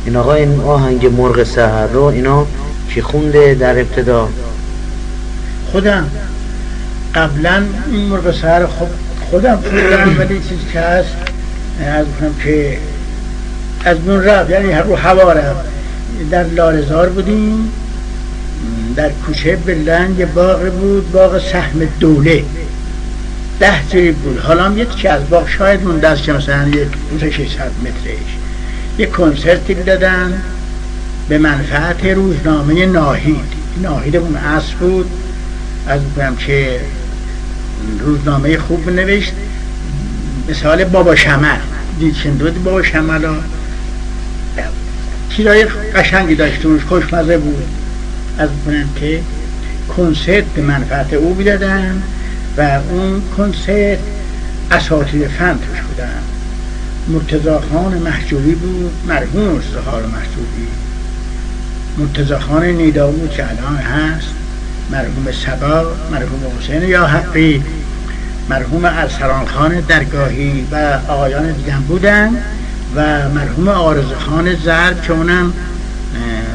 این آقا این آهنگ مرغ سحر رو اینا کی خونده در ابتدا؟ خودم. قبلا این مرغ سحر خودم خوندم، ولی چیزی که هست از بکنم که از من رفت، یعنی رو هوا رفت. در لارزار بودیم، در کوچه بلند یه باغ بود، باغ سهم دوله، 10 جایی بود. حالا یکی از باغ شاید مونده است که مثلا یه 600 مترش یه کنسرتی دادن به منفعت روزنامه ناهید اون عصر بود. از بکنم که روزنامه خوب نوشت، مثال بابا شمل دیدشندود. بابا شمل ها چیزای قشنگی داشت توش، خوشمزه بود. از بکنم که کنسرت به منفعت او بیدادن و اون کنسرت اساتید فن توش بودن. مرتضی خان محجوبی بود، مرحوم مرتضی خان محجوبی، مرتضی خان نیداود که الان هست، مرحوم سبا، مرحوم حسین یا حقی، مرحوم ارسلان خان درگاهی و آقایان دیگه بودن و مرحوم عارض خان زرب که اونم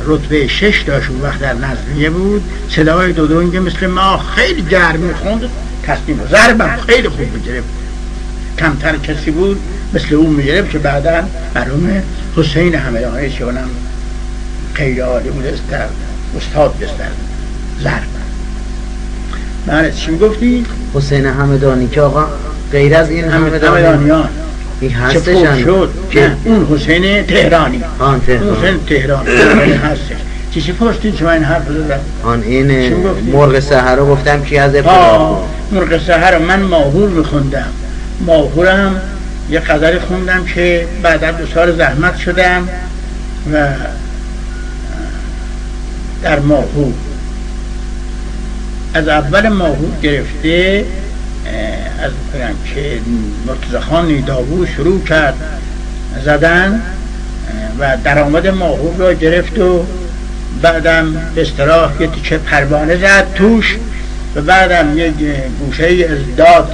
رتبه 6 داشت و وقت در نظریه بود. صدای دودونگ مثل ما خیلی گرم میخوند، تصمیم زربم خیلی خوب میگرفت، کمتر کسی بود مثل اون میگرفت که بعدا مرحوم حسین همدانی که اونم خیلی عالی بود، استاد بستر زرب. بله چی میگفتی؟ حسین همدانی که آقا غیر از این همدانیان این هستش که اون حسین تهرانی، حسین تهرانی هستش. چیزی پرستید شما این حرف زدن؟ این مرغ سحر رو گفتم کی از ابتدا؟ مرغ سحر رو من ماهور میخوندم. ماهورم یه قدری خوندم که بعد 2 سال زحمت شدم و در ماهور از اول ماهور گرفته از بکنم که مرتضی خان نیداود شروع کرد زدن و درآمد ماهور رو گرفت و بعدم به اصطلاح یه تیکه پروانه زد توش و بعدم یک گوشه از داد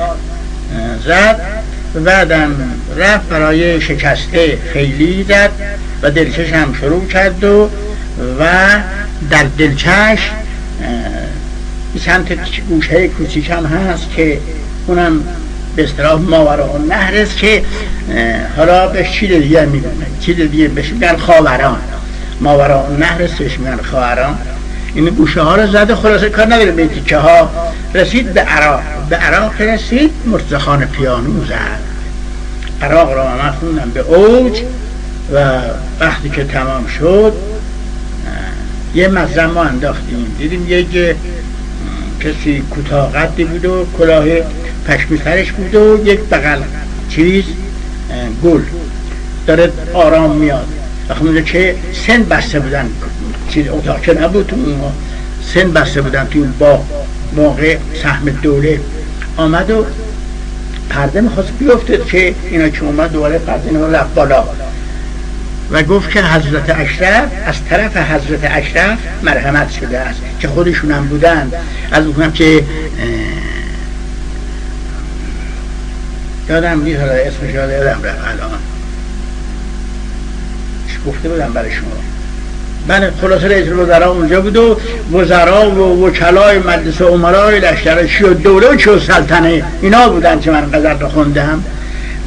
زد و بعدم رفت برای شکسته خیلی زد و دلچش هم شروع کرد و در دلچش چند گوشه کوچیک هم هست که اونم به اصطلاح ماوراءالنهر است که حالا بهش چیز دیگه میگن، چیز دیگه بهش میگن خاوران. ماوراءالنهر است بهش میگن خاوران. این گوشه ها رو زده، خلاصه کار نداره به تیکه ها. رسید به عراق، به عراق رسید، مرتضی خان پیانو زد. عراق را من خوندم به اوج و وقتی که تمام شد یه مزرعه ما انداختیم، دیدیم یک کسی کوتاه قدی بود و کلاه پشمی سرش بود و یک بغل چیز گل داره آرام میاد. اونجا که سن بسته بودن، چیز اتاق که نبود، سن بسته بودن توی باغ موقع سهم دوله. آمد و پرده میخواست بیفتد که اینا که اومد دوباره پرده رو رفت بالا و گفت که حضرت اشرف از طرف حضرت اشرف مرحمت شده است که خودشون هم بودن. از بکنم که یادم نیست حالا اسمش یادم رفت الان، گفته بودم برای شما. من خلاصه رئیس الوزراء اونجا بود و وزرا و وکلای مجلس امرای لشکرچی و دوله و چو سلطنه اینا بودن که من غزل رو خوندم.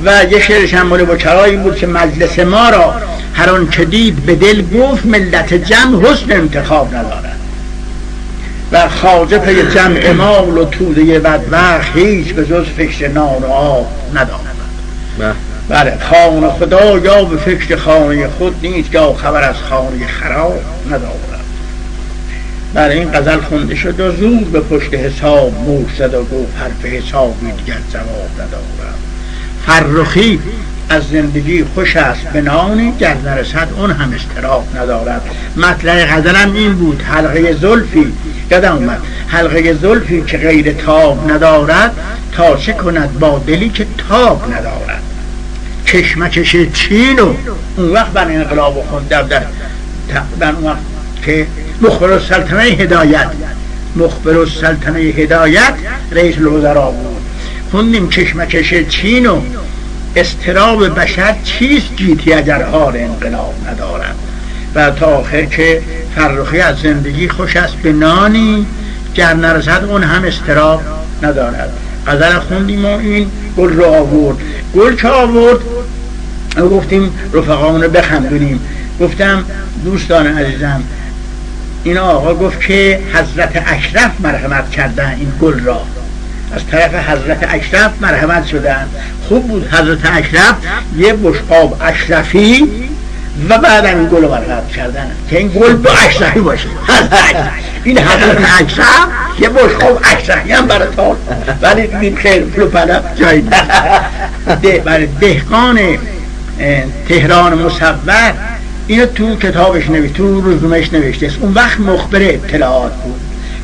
و یه شعرش هم مال وکلایی بود که مجلس ما را هر آن که دید به دل گفت ملت جمع حسن انتخاب ندارد و خواجه پی جمع مال و توده بدبخت هیچ به جز فکر نان و آب ندارد. بله، خانه خدا یا به فکر خانه خود نیست یا خبر از خانه خراب ندارد. بله، این غزل خونده شد و زور به پشت حساب مور زد و گفت حرف حسابی دیگر جواب ندارد. فرخی از زندگی خوش است به نانی گر نرسد اون هم اضطراب ندارد. مطلع غزلم این بود، حلقه زلفی یادم اومد، حلقه زلفی که غیر تاب ندارد تا چه کند با دلی که تاب ندارد. کشمکش چین و اون وقت بر انقلاب خوندم در اون وقت که مخبر السلطنه هدایت رئیس الوزراء بود. خوندیم کشمکش چین و اضطراب بشر چیست گیتی اگر حال انقلاب ندارد. و تا آخر که فرخی از زندگی خوش است به نانی گر نرسد اون هم استراب ندارد. غزل خوندیم و این گل رو آورد. گل که آورد گفتیم رفقامون رو بخندونیم. گفتم دوستان عزیزم این آقا گفت که حضرت اشرف مرحمت کردن این گل را، از طرف حضرت اشرف مرحمت شدن. خوب بود حضرت اشرف یه بشقاب اشرفی و بعد این گل رو مرحمت کردن که این گل با اشرفی باشه. این حضرت اشرف یه بشقاب اشرفی هم برای تا، ولی دیدیم خیلی پلو پلو جایی برای دهقان تهران مصور اینو تو کتابش نوشته، تو رزومش نوشته است. اون وقت مخبر اطلاعات بود.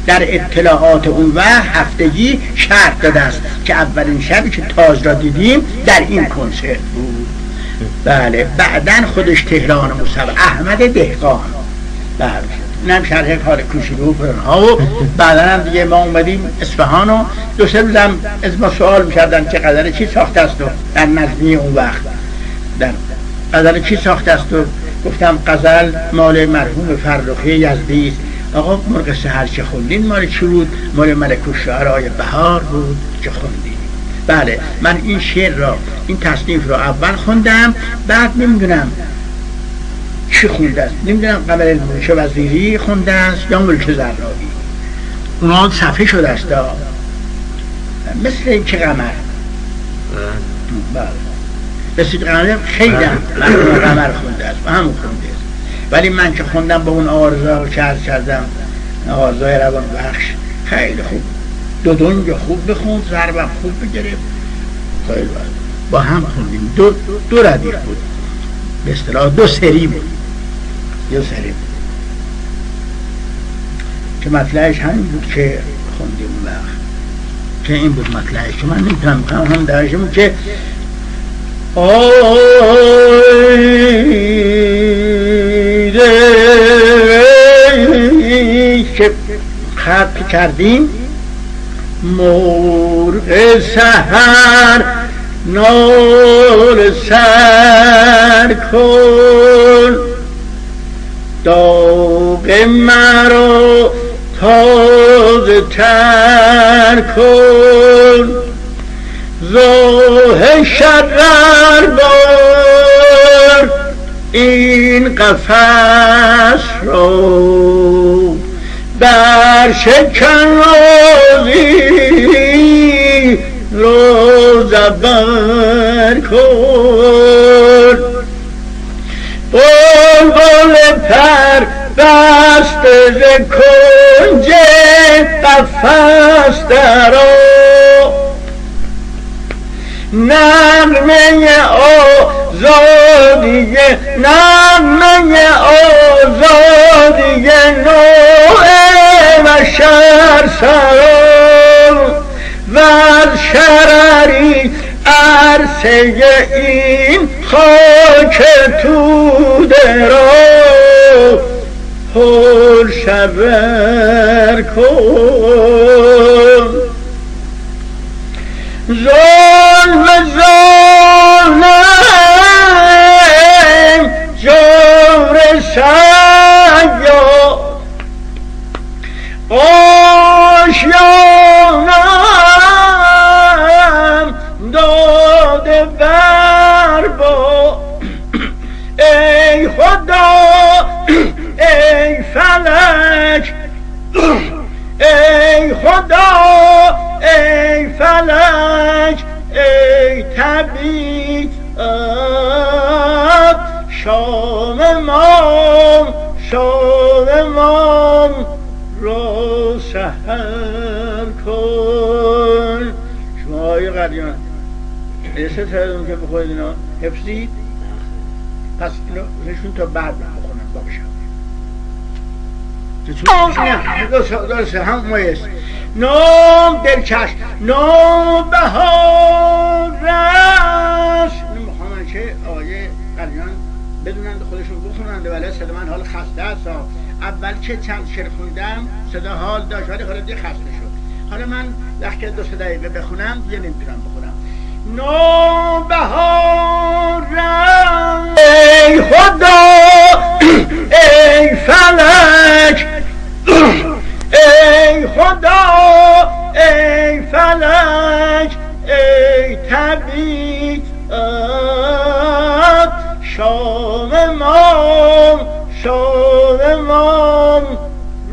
در اطلاعات اون وقت هفتگی شرط داده است که اولین شبی که تاج را دیدیم در این کنسرت بود. بله بعدن خودش تهران مصور احمد دهقان. بله اینم شرح کار کوچولو برنها و بعدن هم دیگه ما اومدیم اصفهان و دو سه روزم از ما سوال می‌کردن که غزل چی ساخته است در نظمی اون وقت، در غزل چی ساخته است و گفتم غزل مال مرحوم فرخی یزدی است. آقا مرغ سحر چه خوندین مال چی بود؟ مال ملک الشعرای بهار بود که خوندین. بله من این شعر را، این تصنیف را اول خوندم، بعد نمیدونم چی خونده است، نمیدونم قمر ملک وزیری خونده است یا ملک زرایی. اونا صفحه شده است مثل این که قمر. بله مثل قمر خیلی قمر خونده است و همون خونده است. ولی من که خوندم با اون آرزا که عرض کردم آرزای روان بخش خیلی خوب، دو دنگ خوب بخوند، ضربم خوب بگرفت، خیلی با هم خوندیم. دو ردیف بود به اصطلاح، دو سری بود، دو سری بود که مطلعش همین بود که خوندیم اون وقت، که این بود مطلعش که من نمیتونم هم درشم بود که که خط کردیم مرغ سحر نال سر کن، داغ مرا تازه تر کن، زاه شرر بار این قفس رو بر شکن روزی رو زبر کن، بلبل پر بسته ز کنج قفس درآ، نغمه آزادیه نغمه آزادیه نوع بشر سرا و شرری عرصه این خاک توده را پر شبر کن، ظلم ظالم جور سیاد آشیانم داده بر با، ای خدا ای فلک ای خدا ای فلک ای طبیعت شام ما رو سحر کن. شما های قدیان ایسه تردون که بخواید اینا حفظید، پس اینا نشون تا بعد بخونم باشم درسته هم مایست نام دلکش نام بهار است. نمیخوام که آیه قلیان بدونند خودشون بخونند، ولی صدا من حال خسته است. اول که چند شعر خوندم صدا حال داشت ولی حالا دیگه خسته شد. حالا من وقتی 2-3 دقیقه بخونم دیگه نمیتونم بخونم. نوبهار ای خدا فلک ای خدا ای فلک ای طبیعت شام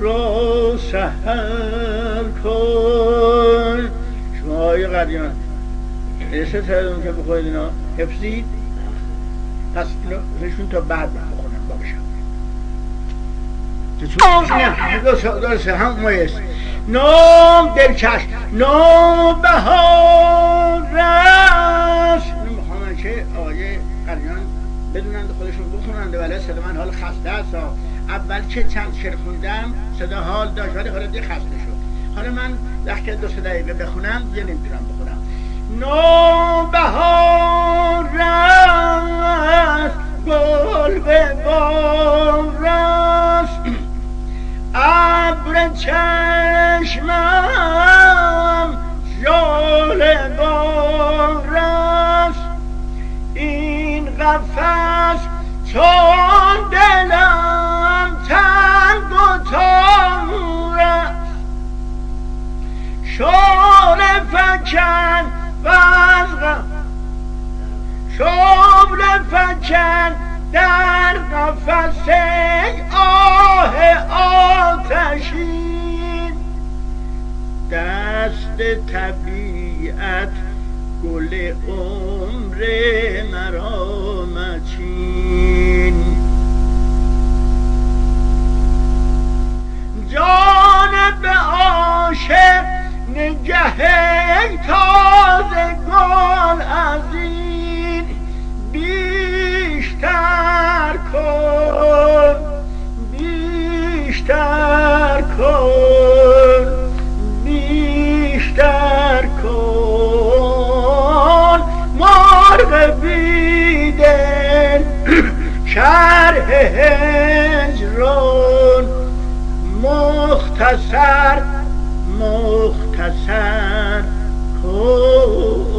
را سحر کن. شما های قدیمان ایسه تردون که بخواید اینا حفظید، پس اینا روشون تا بعد بخونم باشم درسته هم مایست. نام دلکش نوبهار است. میخوام که آقای قدیمان بدونند خودشون بخونند، ولی صدا من حال خسته است. اول که چند شعر خوندم صدا حال داشت ولی حالا دیگه خسته شد. حالا من وقتی 2-3 دقیقه بخونم دیگه نمیتونم بخونم. نوبهار است گل به بار است، ابر چشمم ژاله بار است، این قفس چون دلم تنگ و تار است، شعله فکن شعله فکن در قفس آه آتشین، دست طبیعت گل عمر مرا مچین. جانب عاشق نگه تازگان از این بیشتر کن، بیشتر کن، بیشتر کن. مرغ بیدل شرح هجران مختصر کن.